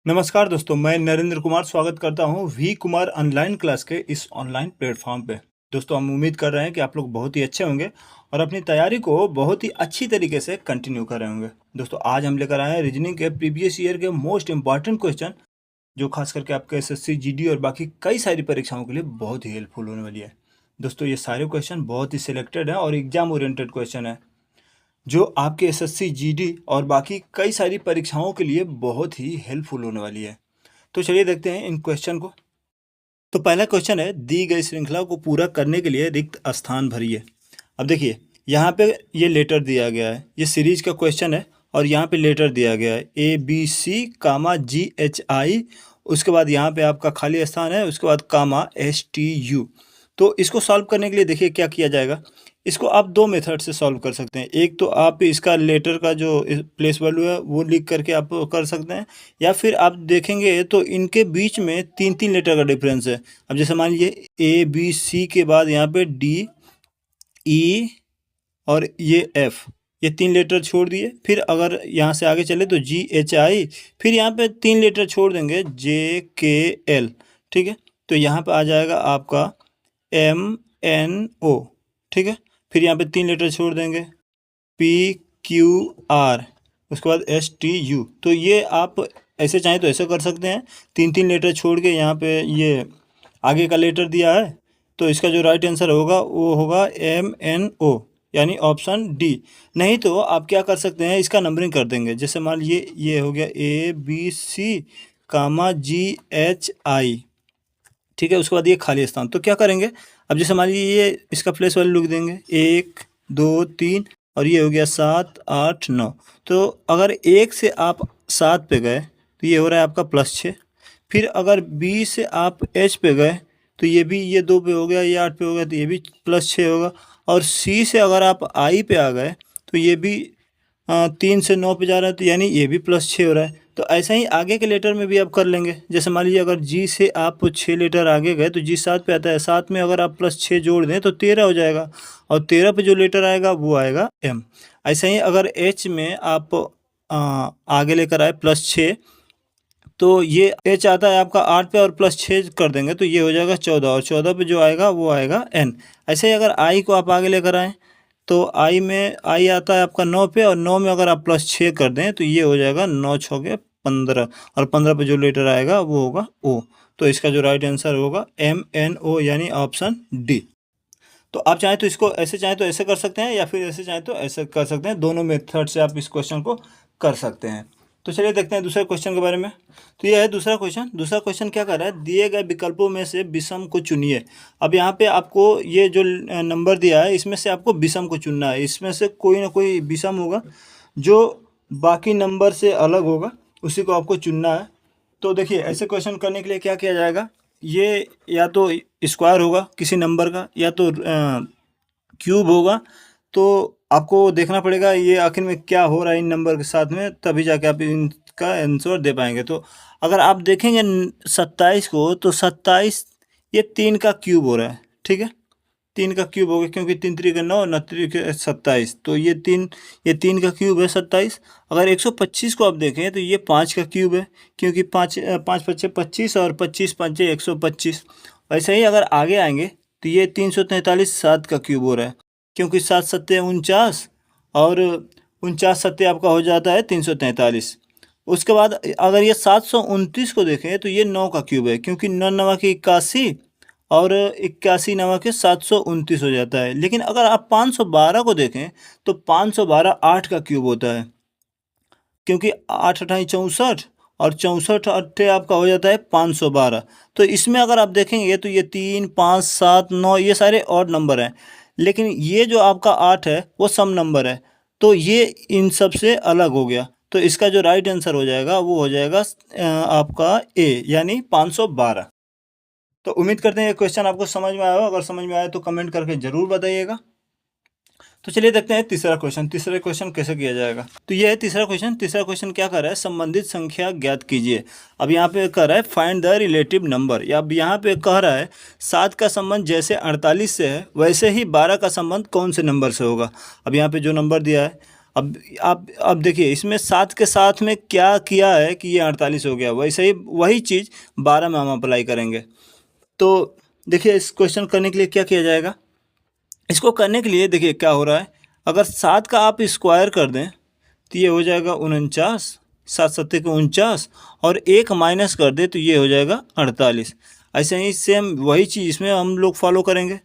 नमस्कार दोस्तों, मैं नरेंद्र कुमार स्वागत करता हूं वी कुमार ऑनलाइन क्लास के इस ऑनलाइन प्लेटफॉर्म पे। दोस्तों, हम उम्मीद कर रहे हैं कि आप लोग बहुत ही अच्छे होंगे और अपनी तैयारी को बहुत ही अच्छी तरीके से कंटिन्यू कर रहे होंगे। दोस्तों, आज हम लेकर आए हैं रीजनिंग के प्रीवियस ईयर के मोस्ट इंपॉर्टेंट क्वेश्चन, जो खास करके आपके एसएससी, जीडी और बाकी कई सारी परीक्षाओं के लिए बहुत ही हेल्पफुल होने वाली है। दोस्तों, ये सारे क्वेश्चन बहुत ही सिलेक्टेड हैं और एग्जाम ओरिएंटेड क्वेश्चन है, जो आपके एसएससी, जीडी और बाकी कई सारी परीक्षाओं के लिए बहुत ही हेल्पफुल होने वाली है। तो चलिए देखते हैं इन क्वेश्चन को। तो पहला क्वेश्चन है, दी गई श्रृंखला को पूरा करने के लिए रिक्त स्थान भरिए। अब देखिए, यहाँ पे ये लेटर दिया गया है, ये सीरीज का क्वेश्चन है और यहाँ पे लेटर दिया गया है ABC, उसके बाद यहाँ पे आपका खाली स्थान है, उसके बाद STU। तो इसको सॉल्व करने के लिए देखिए क्या किया जाएगा। इसको आप दो मेथड से सॉल्व कर सकते हैं। एक तो आप इसका लेटर का जो प्लेस वैल्यू है वो लिख करके आप कर सकते हैं, या फिर आप देखेंगे तो इनके बीच में तीन तीन लेटर का डिफरेंस है। अब जैसे मान लीजिए ABC के बाद यहाँ पे DE और ये F, ये तीन लेटर छोड़ दिए। फिर अगर यहाँ से आगे चले तो GHI, फिर यहाँ पे तीन लेटर छोड़ देंगे JKL। ठीक है, तो यहाँ पे आ जाएगा आपका MNO। ठीक है, फिर यहाँ पे तीन लेटर छोड़ देंगे PQR, उसके बाद STU। तो ये आप ऐसे चाहें तो ऐसे कर सकते हैं, तीन तीन लेटर छोड़ के यहाँ पे ये आगे का लेटर दिया है, तो इसका जो राइट आंसर होगा वो होगा MNO, यानी ऑप्शन डी। नहीं तो आप क्या कर सकते हैं, इसका नंबरिंग कर देंगे। जैसे मान लीजिए ये हो गया ABC, GHI। ठीक है, उसके बाद ये खाली स्थान, तो क्या करेंगे, अब जैसे मान लीजिए ये इसका प्लेस वैल्यू लिख देंगे 1 2 3, और ये हो गया 7 8 9। तो अगर 1 से आप 7 पे गए तो ये हो रहा है आपका +6। फिर अगर B से आप H पे गए तो ये भी, ये 2 पे हो गया, ये 8 पे हो गया, तो ये भी +6 होगा। और C से अगर आप I पे आ गए तो ये भी 3 से 9 पे जा रहा है, तो यानी ये भी +6 हो रहा है। तो ऐसा ही आगे के लेटर में भी आप कर लेंगे। जैसे मान लीजिए अगर G से आप 6 लेटर आगे गए तो G 7 पे आता है, 7 में अगर आप +6 जोड़ दें तो 13 हो जाएगा, और 13 पे जो लेटर आएगा वो आएगा M। ऐसा ही अगर H में आप आगे लेकर आए +6, तो ये H आता है आपका 8 पे, और +6 कर देंगे तो ये हो जाएगा 14, और 14 पे जो आएगा वो आएगा N। ऐसे ही अगर I को आप आगे लेकर आएँ तो I आता है आपका 9 पे, और 9 में अगर आप +6 कर दें तो ये हो जाएगा 9 6 15, और 15 पे जो लेटर आएगा वो होगा O। तो इसका जो राइट आंसर होगा MNO, यानी ऑप्शन डी। तो आप चाहें तो इसको ऐसे, चाहें तो ऐसे कर सकते हैं, या फिर ऐसे चाहें तो ऐसे कर सकते हैं। दोनों मेथड से आप इस क्वेश्चन को कर सकते हैं। तो चलिए देखते हैं दूसरे क्वेश्चन के बारे में। तो यह है दूसरा क्वेश्चन। दूसरा क्वेश्चन क्या कर रहा है, दिए गए विकल्पों में से विषम को चुनिए। अब यहाँ पे आपको ये जो नंबर दिया है इसमें से आपको विषम को चुनना है। इसमें से कोई ना कोई विषम होगा जो बाकी नंबर से अलग होगा, उसी को आपको चुनना है। तो देखिए, ऐसे क्वेश्चन करने के लिए क्या किया जाएगा, ये या तो स्क्वायर होगा किसी नंबर का, या तो क्यूब होगा। तो आपको देखना पड़ेगा ये आखिर में क्या हो रहा है इन नंबर के साथ में, तभी जाके आप इनका आंसर दे पाएंगे। तो अगर आप देखेंगे 27 को, तो 27 ये 3 का क्यूब हो रहा है। ठीक है, 3 का क्यूब हो गया, क्योंकि 3 3 9 9 3 27, तो ये 3 का क्यूब है 27। अगर 125 को आप देखें तो ये 5 का क्यूब है, क्योंकि 5 5 5 25, और 25 5 125। वैसे ही अगर आगे आएंगे तो ये 343 7 का क्यूब हो रहा है, क्योंकि 7 7 49, और 49 7 आपका हो जाता है 343। उसके बाद अगर ये 729 को देखें तो ये 9 का क्यूब है, क्योंकि 9 9 के 81, और 81 9 के 729 हो जाता है। लेकिन अगर आप 512 को देखें तो 512 8 का क्यूब होता है, क्योंकि 8 अठाई 64, और 64 अट्ठे आपका हो जाता है 512। तो इसमें अगर आप देखेंगे तो ये 3 5 7 9 ये सारे ऑड नंबर हैं, लेकिन ये जो आपका 8 है वो सम नंबर है, तो ये इन सब से अलग हो गया। तो इसका जो राइट आंसर हो जाएगा वो हो जाएगा आपका ए, यानी 512। तो उम्मीद करते हैं ये क्वेश्चन आपको समझ में आया हो। अगर समझ में आया तो कमेंट करके ज़रूर बताइएगा। तो चलिए देखते हैं तीसरा क्वेश्चन। तीसरा क्वेश्चन कैसे किया जाएगा, तो ये है तीसरा क्वेश्चन। तीसरा क्वेश्चन क्या कर रहा है, संबंधित संख्या ज्ञात कीजिए। अब यहाँ पे कह रहा है फाइंड द रिलेटिव नंबर, या अब यहाँ पे कह रहा है 7 का संबंध जैसे 48 से है, वैसे ही 12 का संबंध कौन से नंबर से होगा। अब यहाँ पे जो नंबर दिया है अब देखिए इसमें 7 के साथ में क्या किया है कि ये 48 हो गया, वैसे ही वही चीज़ 12 में हम अप्लाई करेंगे। तो देखिए इस क्वेश्चन करने के लिए क्या किया जाएगा, इसको करने के लिए देखिए क्या हो रहा है, अगर 7 का आप स्क्वायर कर दें तो ये हो जाएगा 49, 7 सत्ते के 49 और 1 माइनस कर दे तो ये हो जाएगा 48। ऐसे ही सेम वही चीज़ इसमें हम लोग फॉलो करेंगे।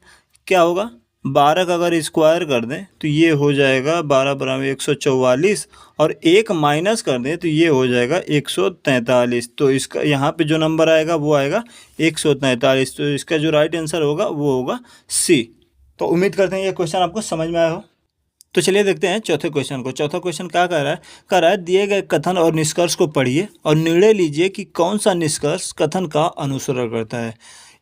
क्या होगा, 12 का अगर स्क्वायर कर दें तो ये हो जाएगा 12 बराबर 144 और 1 माइनस कर दें तो ये हो जाएगा 143। तो इसका यहाँ पे जो नंबर आएगा वो आएगा 143। तो इसका जो राइट आंसर होगा वो होगा सी। तो उम्मीद करते हैं ये क्वेश्चन आपको समझ में आया हो। तो चलिए देखते हैं चौथे क्वेश्चन को। चौथा क्वेश्चन क्या कह रहा है दिए गए कथन और निष्कर्ष को पढ़िए और निर्णय लीजिए कि कौन सा निष्कर्ष कथन का अनुसरण करता है।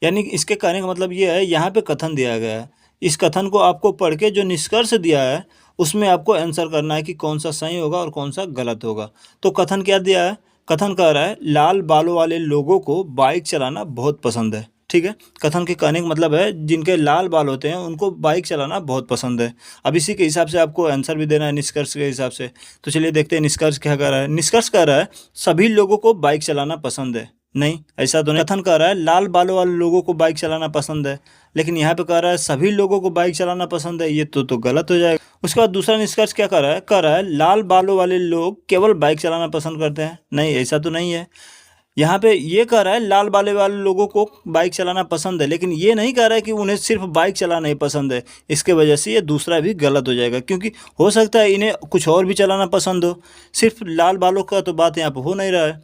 यानी इसके कहने का मतलब ये है, यहाँ पे कथन दिया गया है, इस कथन को आपको पढ़ के जो निष्कर्ष दिया है उसमें आपको आंसर करना है कि कौन सा सही होगा और कौन सा गलत होगा। तो कथन क्या दिया है, कथन कह रहा है लाल बालों वाले लोगों को बाइक चलाना बहुत पसंद है। ठीक है, कथन के कहने का मतलब है जिनके लाल बाल होते हैं उनको बाइक चलाना बहुत पसंद है। अब इसी के हिसाब से आपको आंसर भी देना है निष्कर्ष के हिसाब से। तो चलिए देखते हैं निष्कर्ष क्या कह रहा है। निष्कर्ष कह रहा है सभी लोगों को बाइक चलाना पसंद है। नहीं, ऐसा तो नहीं। कथन कह रहा है लाल बालों वाले लोगों को बाइक चलाना पसंद है, लेकिन यहाँ पे कह रहा है सभी लोगों को बाइक चलाना पसंद है, ये तो गलत हो जाएगा। उसके बाद दूसरा निष्कर्ष क्या कह रहा है लाल बालों वाले लोग केवल बाइक चलाना पसंद करते हैं। नहीं, ऐसा तो नहीं है। यहाँ पे ये कह रहा है लाल बाले वाले लोगों को बाइक चलाना पसंद है, लेकिन ये नहीं कह रहा है कि उन्हें सिर्फ बाइक चलाना ही पसंद है। इसके वजह से ये दूसरा भी गलत हो जाएगा, क्योंकि हो सकता है इन्हें कुछ और भी चलाना पसंद हो, सिर्फ लाल बालों का तो बात यहाँ पर हो नहीं रहा है।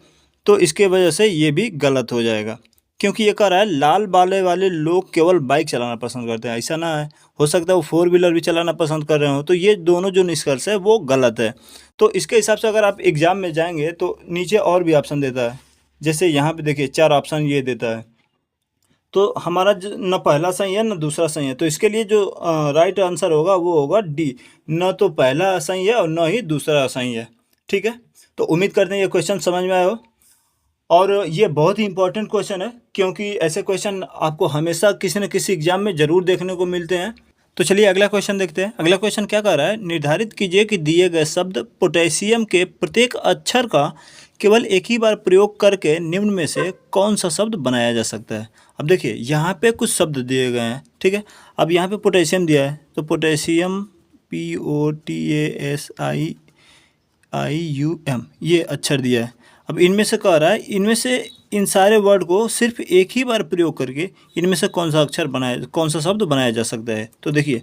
तो इसके वजह से ये भी गलत हो जाएगा, क्योंकि ये कह रहा है लाल बाले वाले लोग केवल बाइक चलाना पसंद करते हैं। ऐसा ना है, हो सकता है वो 4 व्हीलर भी चलाना पसंद कर रहे हो। तो ये दोनों जो निष्कर्ष है वो गलत है। तो इसके हिसाब से अगर आप एग्ज़ाम में जाएंगे तो नीचे और भी ऑप्शन देता है। जैसे यहाँ पे देखिए 4 ऑप्शन ये देता है, तो हमारा न पहला सही है न दूसरा सही है। तो इसके लिए जो राइट आंसर होगा वो होगा डी, न तो पहला सही है और न ही दूसरा सही है। ठीक है, तो उम्मीद करते हैं ये क्वेश्चन समझ में आया हो। और ये बहुत ही इंपॉर्टेंट क्वेश्चन है, क्योंकि ऐसे क्वेश्चन आपको हमेशा किसी न किसी एग्जाम में ज़रूर देखने को मिलते हैं। तो चलिए अगला क्वेश्चन देखते हैं। अगला क्वेश्चन क्या कह रहा है, निर्धारित कीजिए कि दिए गए शब्द पोटेशियम के प्रत्येक अक्षर का केवल एक ही बार प्रयोग करके निम्न में से कौन सा शब्द बनाया जा सकता है। अब देखिए यहाँ पे कुछ शब्द दिए गए हैं। ठीक है, अब यहाँ पे पोटेशियम दिया है, तो पोटेशियम POTASIUM ये अक्षर दिया है। अब इनमें से कह रहा है इनमें से इन सारे वर्ड को सिर्फ एक ही बार प्रयोग करके इनमें से कौन सा कौन सा शब्द बनाया जा सकता है। तो देखिए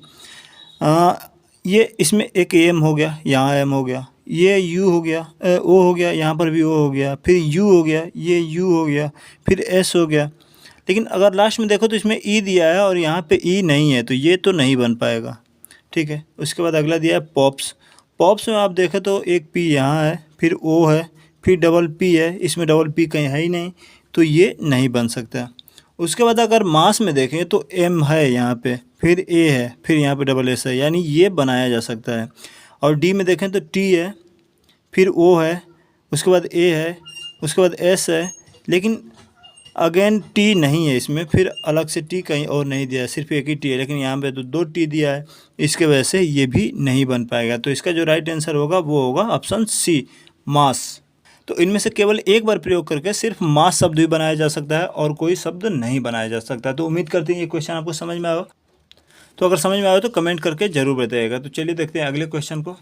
ये इसमें एक एम हो गया, यहाँ एम हो गया, ये यू हो गया, ओ हो गया, यहाँ पर भी ओ हो गया, फिर यू हो गया, ये यू हो गया, फिर एस हो गया। लेकिन अगर लास्ट में देखो तो इसमें ई दिया है और यहाँ पे ई नहीं है, तो ये तो नहीं बन पाएगा। ठीक है, उसके बाद अगला दिया है पॉप्स। पॉप्स में आप देखें तो एक पी यहाँ है, फिर ओ है, फिर डबल पी है, इसमें डबल पी कहीं है ही नहीं, तो ये नहीं बन सकता। उसके बाद अगर मास में देखें तो एम है यहाँ पे, फिर ए है, फिर यहाँ पे डबल एस है, यानी ये बनाया जा सकता है। और डी में देखें तो टी है, फिर ओ है, उसके बाद ए है, उसके बाद एस है, लेकिन अगेन टी नहीं है इसमें, फिर अलग से टी कहीं और नहीं दिया है, सिर्फ एक ही टी है, लेकिन यहाँ पे तो 2 टी दिया है, इसके वजह से ये भी नहीं बन पाएगा। तो इसका जो राइट आंसर होगा वो होगा ऑप्शन सी, मास। तो इनमें से केवल एक बार प्रयोग करके सिर्फ मास शब्द भी बनाया जा सकता है और कोई शब्द नहीं बनाया जा सकता। तो उम्मीद करते हैं ये क्वेश्चन आपको समझ में आया। तो अगर समझ में आया तो कमेंट करके जरूर बताइएगा। तो चलिए देखते हैं अगले क्वेश्चन को।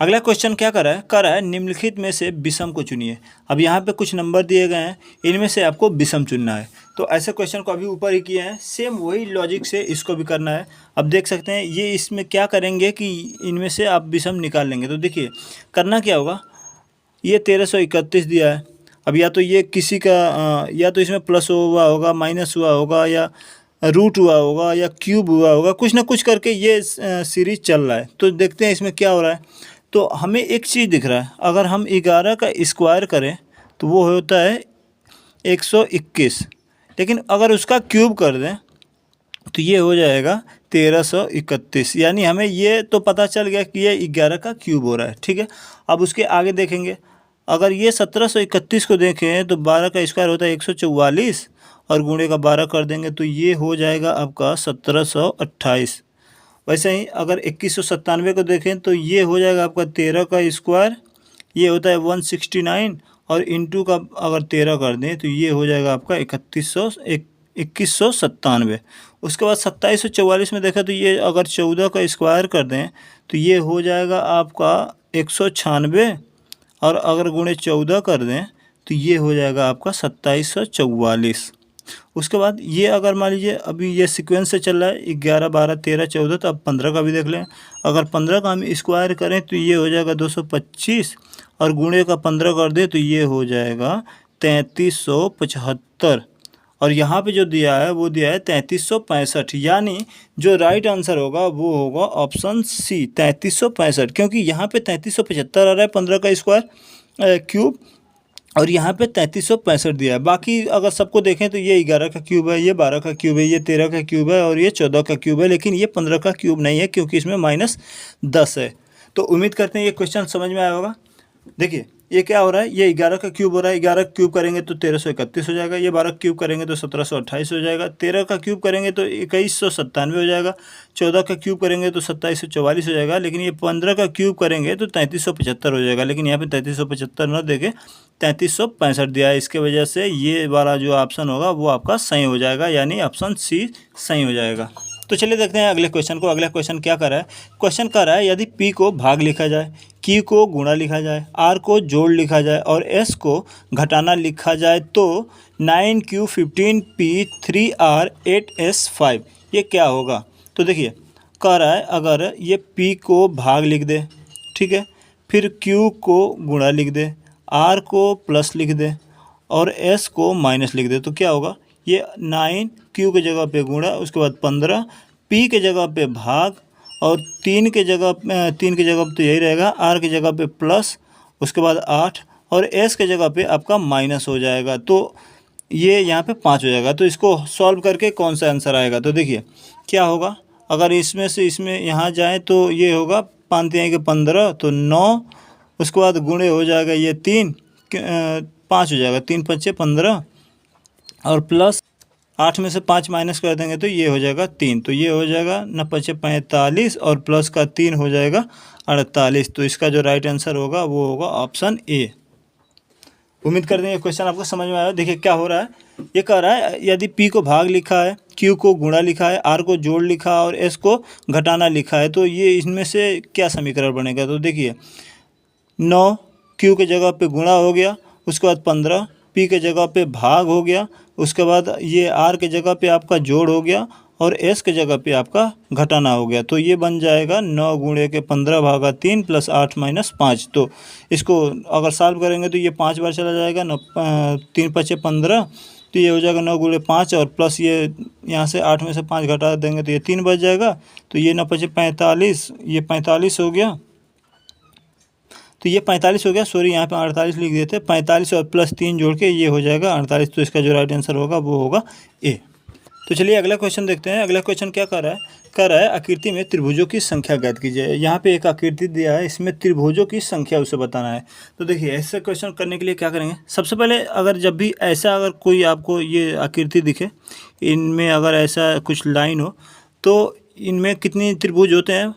अगला क्वेश्चन क्या कर रहा है निम्नलिखित में से विषम को चुनिए। अब यहाँ पे कुछ नंबर दिए गए हैं, इनमें से आपको विषम चुनना है। तो ऐसे क्वेश्चन को अभी ऊपर ही किए हैं, सेम वही लॉजिक से इसको भी करना है। अब देख सकते हैं ये इसमें क्या करेंगे कि इनमें से आप विषम निकाल लेंगे। तो देखिए करना क्या होगा, ये 1331 दिया है। अब या तो ये किसी का या तो इसमें प्लस हुआ होगा, माइनस हुआ होगा, या रूट हुआ होगा, या क्यूब हुआ होगा, कुछ ना कुछ करके ये सीरीज चल रहा है। तो देखते हैं इसमें क्या हो रहा है। तो हमें एक चीज़ दिख रहा है, अगर हम 11 का स्क्वायर करें तो वो होता है 121, लेकिन अगर उसका क्यूब कर दें तो ये हो जाएगा 1331। यानी हमें ये तो पता चल गया कि ये 11 का क्यूब हो रहा है। ठीक है, अब उसके आगे देखेंगे, अगर ये 1731 को देखें तो 12 का स्क्वायर होता है 144 और गुणे का 12 कर देंगे तो ये हो जाएगा आपका 1728। वैसे ही अगर 2197 को देखें तो ये हो जाएगा आपका 13 का स्क्वायर, ये होता है 169, और इंटू का अगर 13 कर दें तो ये हो जाएगा आपका 2197। उसके बाद 2744 में देखा तो ये अगर 14 का स्क्वायर कर दें तो ये हो जाएगा आपका 196, और अगर गुणे 14 कर दें तो ये हो जाएगा आपका 2744। उसके बाद ये अगर मान लीजिए अभी ये सीक्वेंस से चल रहा है 11 12 13 14, तो अब 15 का भी देख लें। अगर 15 का हम स्क्वायर करें तो ये हो जाएगा 225, और गुणे का 15 कर दें तो ये हो जाएगा 3375, और यहाँ पे जो दिया है वो दिया है 3365, यानी जो राइट आंसर होगा वो होगा ऑप्शन सी 3365, क्योंकि यहाँ पे 3375 आ रहा है 15 का स्क्वायर क्यूब, और यहाँ पे 3365 दिया है। बाकी अगर सबको देखें तो ये 11 का क्यूब है, ये 12 का क्यूब है, ये 13 का क्यूब है, और ये 14 का क्यूब है, लेकिन ये 15 का क्यूब नहीं है क्योंकि इसमें -10 है। तो उम्मीद करते हैं ये क्वेश्चन समझ में आया होगा। देखिए ये क्या हो रहा है, ये 11 का क्यूब हो रहा है, 11 क्यूब करेंगे तो 1331 हो जाएगा, ये 12 क्यूब करेंगे तो 1728 हो जाएगा, 13 का क्यूब करेंगे तो 2197 हो जाएगा, 14 का क्यूब करेंगे तो 2744 हो जाएगा, लेकिन ये 15 का क्यूब करेंगे तो 3375 हो जाएगा, लेकिन यहाँ पे 3375 न देके 3365 दिया है। इसके वजह से ये वाला जो ऑप्शन होगा वो आपका सही हो जाएगा, यानी ऑप्शन सी सही हो जाएगा। तो चलिए देखते हैं अगले क्वेश्चन को। अगला क्वेश्चन क्या कर रहा है, क्वेश्चन कर रहा है यदि P को भाग लिखा जाए, Q को गुणा लिखा जाए, R को जोड़ लिखा जाए और S को घटाना लिखा जाए तो 9Q 15P 3R 8S 5 ये क्या होगा। तो देखिए कह रहा है अगर ये P को भाग लिख दे, ठीक है, फिर Q को गुणा लिख दे, R को प्लस लिख दे और S को माइनस लिख दे, तो क्या होगा, ये 9 Q के जगह पे गुणा, उसके बाद 15 P के जगह पे भाग, और 3 के जगह पे तो यही रहेगा, R की जगह पे प्लस, उसके बाद 8, और S के जगह पे आपका माइनस हो जाएगा, तो ये यहाँ पे 5 हो जाएगा। तो इसको सॉल्व करके कौन सा आंसर आएगा, तो देखिए क्या होगा, अगर इसमें से इसमें यहाँ जाए तो ये होगा 5 3 के 15 तो 9, उसके बाद गुणे हो जाएगा ये 3 5 हो जाएगा, 3 5 15, और प्लस 8 में से 5 माइनस कर देंगे तो ये हो जाएगा 3, तो ये हो जाएगा 9 5 45, और प्लस का 3 हो जाएगा 48। तो इसका जो राइट आंसर होगा वो होगा ऑप्शन ए। उम्मीद करते हैं ये क्वेश्चन आपको समझ में आया। देखिए क्या हो रहा है, ये कह रहा है यदि P को भाग लिखा है, Q को गुणा लिखा है, R को जोड़ लिखा है और S को घटाना लिखा है, तो ये इनमें से क्या समीकरण बनेगा। तो देखिए 9 Q के जगह पे गुणा हो गया, उसके बाद 15 P के जगह पे भाग हो गया, उसके बाद ये R के जगह पे आपका जोड़ हो गया और S के जगह पे आपका घटाना हो गया, तो ये बन जाएगा 9 गुणे के 15 भागा 3 प्लस 8 माइनस 5। तो इसको अगर सॉल्व करेंगे तो ये 5 बार चला जाएगा, 9 3 5 15, तो ये हो जाएगा 9 गुणे 5, और प्लस ये यहाँ से 8 में से 5 घटा देंगे तो ये 3 बच जाएगा, तो ये 9 5 45, ये 45 हो गया, तो ये 45 हो गया, सॉरी यहाँ पे 48 लिख देते, 45 और प्लस 3 जोड़ के ये हो जाएगा 48। तो इसका जो राइट आंसर होगा वो होगा ए। तो चलिए अगला क्वेश्चन देखते हैं। अगला क्वेश्चन क्या कर रहा है, कह रहा है आकृति में त्रिभुजों की संख्या ज्ञात कीजिए। यहाँ पे एक आकृति दिया है, इसमें त्रिभुजों की संख्या उसे बताना है। तो देखिए ऐसे क्वेश्चन करने के लिए क्या करेंगे, सबसे पहले अगर जब भी ऐसा अगर कोई आपको ये आकृति दिखे, इनमें अगर ऐसा कुछ लाइन हो, तो इनमें कितनी त्रिभुज होते हैं,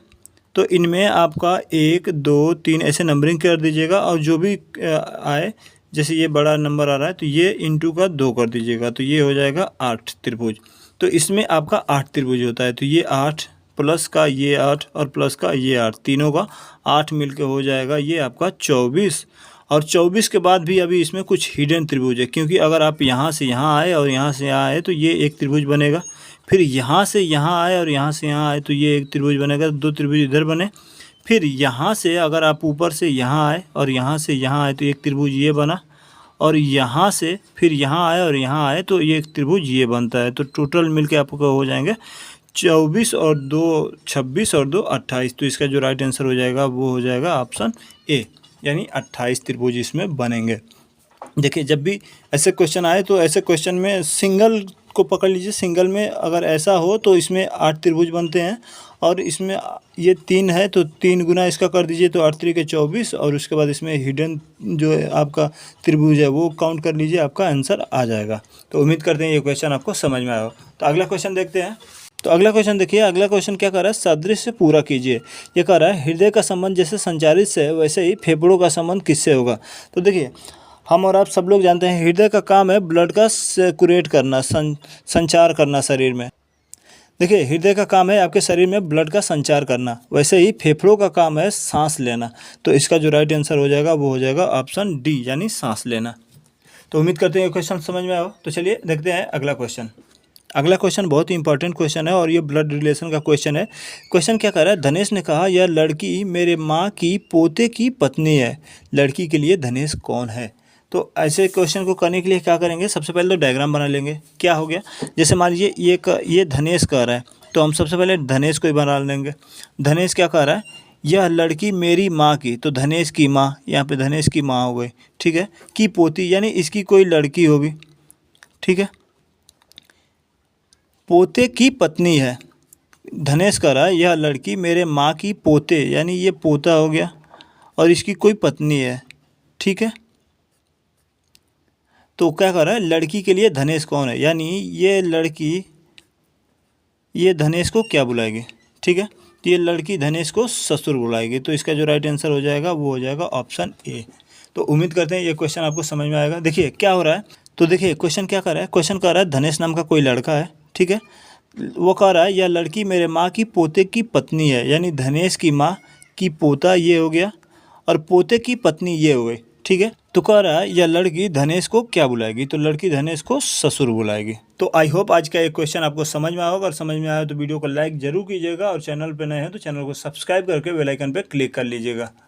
तो इनमें आपका 1 2 3 ऐसे नंबरिंग कर दीजिएगा, और जो भी आए, जैसे ये बड़ा नंबर आ रहा है तो ये इंटू का 2 कर दीजिएगा, तो ये हो जाएगा 8 त्रिभुज। तो इसमें आपका 8 त्रिभुज होता है, तो ये 8 प्लस का ये 8 और प्लस का ये 8, तीनों का 8 मिलके हो जाएगा ये आपका 24। और 24 के बाद भी अभी इसमें कुछ हिडन त्रिभुज है, क्योंकि अगर आप यहाँ से यहाँ आए और यहाँ से यहाँ आए तो ये एक त्रिभुज बनेगा, फिर यहाँ से यहाँ आए और यहाँ से यहाँ आए तो ये एक त्रिभुज बनेगा, 2 त्रिभुज इधर बने, फिर यहाँ से अगर आप ऊपर से यहाँ आए और यहाँ से यहाँ आए तो एक त्रिभुज ये बना, और यहाँ से फिर यहाँ आए और यहाँ आए तो ये एक त्रिभुज ये बनता है। तो टोटल मिलके आपको हो जाएंगे 24 और 2 26 और 2 28। तो इसका जो राइट आंसर हो जाएगा वो हो जाएगा ऑप्शन ए, यानी 28 त्रिभुज इसमें बनेंगे। देखिए जब भी ऐसे क्वेश्चन आए तो ऐसे क्वेश्चन में सिंगल को पकड़ लीजिए, सिंगल में अगर ऐसा हो तो इसमें 8 त्रिभुज बनते हैं, और इसमें ये 3 है तो 3 गुना इसका कर दीजिए तो 8 3 के 24, और उसके बाद इसमें हिडन जो आपका त्रिभुज है वो काउंट कर लीजिए, आपका आंसर आ जाएगा। तो उम्मीद करते हैं ये क्वेश्चन आपको समझ में आया हो। तो अगला क्वेश्चन देखते हैं। तो अगला क्वेश्चन देखिए, अगला क्वेश्चन क्या कर रहा है, सादृश्य पूरा कीजिए। ये कह रहा है हृदय का संबंध जैसे संचारित से है वैसे ही फेफड़ों का संबंध किससे होगा। तो देखिए, हम और आप सब लोग जानते हैं हृदय का काम है ब्लड का सर्कुलेट करना, संचार करना शरीर में। देखिए, हृदय का काम है आपके शरीर में ब्लड का संचार करना, वैसे ही फेफड़ों का काम है सांस लेना। तो इसका जो राइट आंसर हो जाएगा वो हो जाएगा ऑप्शन डी, यानी सांस लेना। तो उम्मीद करते हैं ये क्वेश्चन समझ में आओ। तो चलिए देखते हैं अगला क्वेश्चन। अगला क्वेश्चन बहुत ही इंपॉर्टेंट क्वेश्चन है और ये ब्लड रिलेशन का क्वेश्चन है। क्वेश्चन क्या कर रहा है, धनेश ने कहा यह लड़की मेरे माँ की पोते की पत्नी है, लड़की के लिए धनेश कौन है। तो ऐसे क्वेश्चन को करने के लिए क्या करेंगे, सबसे पहले तो डायग्राम बना लेंगे। क्या हो गया, जैसे मान लीजिए ये धनेश कह रहा है, तो हम सबसे पहले धनेश को ही बना लेंगे। धनेश क्या कह रहा है, यह लड़की मेरी माँ की, तो धनेश की माँ, यहाँ पे धनेश की माँ हो गई, ठीक है, की पोती यानी इसकी कोई लड़की होगी, ठीक है, पोते की पत्नी है। धनेश कह रहा है यह लड़की मेरे माँ की पोते, यानी ये पोता हो गया, और इसकी कोई पत्नी है, ठीक है। तो क्या कर रहा है, लड़की के लिए धनेश कौन है, यानी ये लड़की ये धनेश को क्या बुलाएगी, ठीक है। तो ये लड़की धनेश को ससुर बुलाएगी। तो इसका जो राइट आंसर हो जाएगा वो हो जाएगा ऑप्शन ए। तो उम्मीद करते हैं ये क्वेश्चन आपको समझ में आएगा। देखिए क्या हो रहा है, तो देखिए क्वेश्चन क्या कर रहा है, क्वेश्चन कर रहा है धनेश नाम का कोई लड़का है, ठीक है। वो कह रहा है यह लड़की मेरे माँ की पोते की पत्नी है, यानी धनेश की माँ की पोता ये हो गया, और पोते की पत्नी ये हो गई, ठीक है। तो कह रहा है यह लड़की धनेश को क्या बुलाएगी, तो लड़की धनेश को ससुर बुलाएगी। तो आई होप आज का ये क्वेश्चन आपको समझ में आया होगा, और समझ में आया तो वीडियो को लाइक जरूर कीजिएगा, और चैनल पे नए हैं तो चैनल को सब्सक्राइब करके बेल आइकन पे क्लिक कर लीजिएगा।